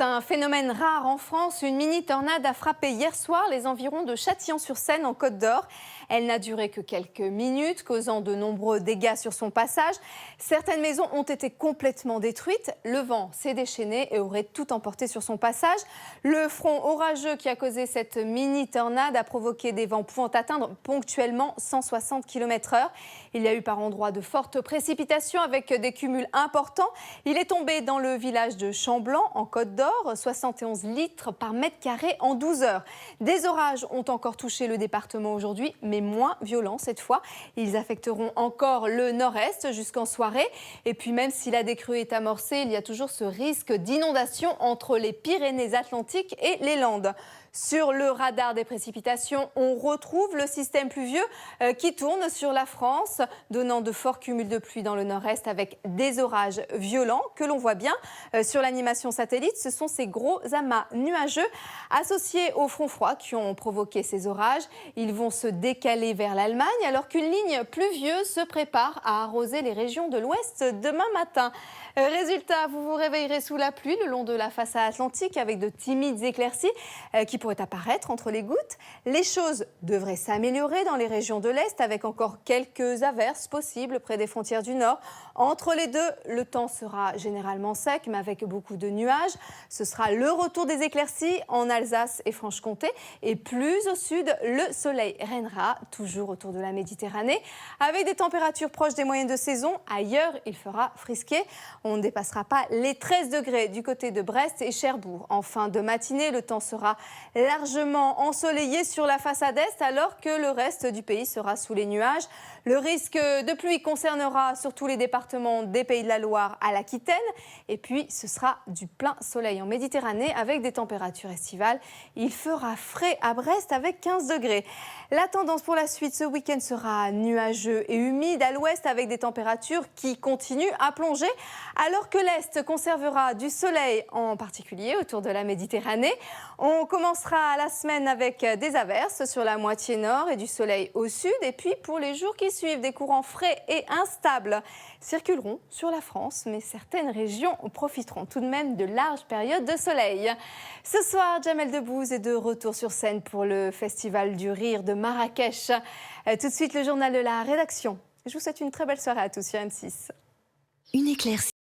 Un phénomène rare en France, une mini-tornade a frappé hier soir les environs de Châtillon-sur-Seine en Côte d'Or. Elle n'a duré que quelques minutes, causant de nombreux dégâts sur son passage. Certaines maisons ont été complètement détruites. Le vent s'est déchaîné et aurait tout emporté sur son passage. Le front orageux qui a causé cette mini-tornade a provoqué des vents pouvant atteindre ponctuellement 160 km/h. Il y a eu par endroits de fortes précipitations avec des cumuls importants. Il est tombé dans le village de Chamblanc en Côte d'Or. 71 litres par mètre carré en 12 heures. Des orages ont encore touché le département aujourd'hui, mais moins violents cette fois. Ils affecteront encore le nord-est jusqu'en soirée. Et puis même si la décrue est amorcée, il y a toujours ce risque d'inondation entre les Pyrénées-Atlantiques et les Landes. Sur le radar des précipitations, on retrouve le système pluvieux qui tourne sur la France, donnant de forts cumuls de pluie dans le nord-est avec des orages violents que l'on voit bien sur l'animation satellite. Ce sont ces gros amas nuageux associés au front froid qui ont provoqué ces orages. Ils vont se décaler vers l'Allemagne alors qu'une ligne pluvieuse se prépare à arroser les régions de l'ouest demain matin. Résultat, vous vous réveillerez sous la pluie le long de la façade atlantique avec de timides éclaircies qui pourraient apparaître entre les gouttes. Les choses devraient s'améliorer dans les régions de l'Est avec encore quelques averses possibles près des frontières du Nord. Entre les deux, le temps sera généralement sec mais avec beaucoup de nuages. Ce sera le retour des éclaircies en Alsace et Franche-Comté. Et plus au sud, le soleil régnera toujours autour de la Méditerranée avec des températures proches des moyennes de saison. Ailleurs, il fera frisquet. On ne dépassera pas les 13 degrés du côté de Brest et Cherbourg. En fin de matinée, le temps sera largement ensoleillé sur la façade est alors que le reste du pays sera sous les nuages. Le risque de pluie concernera surtout les départements des Pays de la Loire à l'Aquitaine. Et puis, ce sera du plein soleil en Méditerranée avec des températures estivales. Il fera frais à Brest avec 15 degrés. La tendance pour la suite ce week-end sera nuageux et humide à l'ouest avec des températures qui continuent à plonger alors que l'Est conservera du soleil en particulier autour de la Méditerranée. On commencera la semaine avec des averses sur la moitié nord et du soleil au sud. Et puis pour les jours qui suivent, des courants frais et instables circuleront sur la France, mais certaines régions profiteront tout de même de larges périodes de soleil. Ce soir, Jamel Debbouze est de retour sur scène pour le Festival du Rire de Marrakech. Tout de suite, le journal de la rédaction. Je vous souhaite une très belle soirée à tous sur M6. Une éclaircie.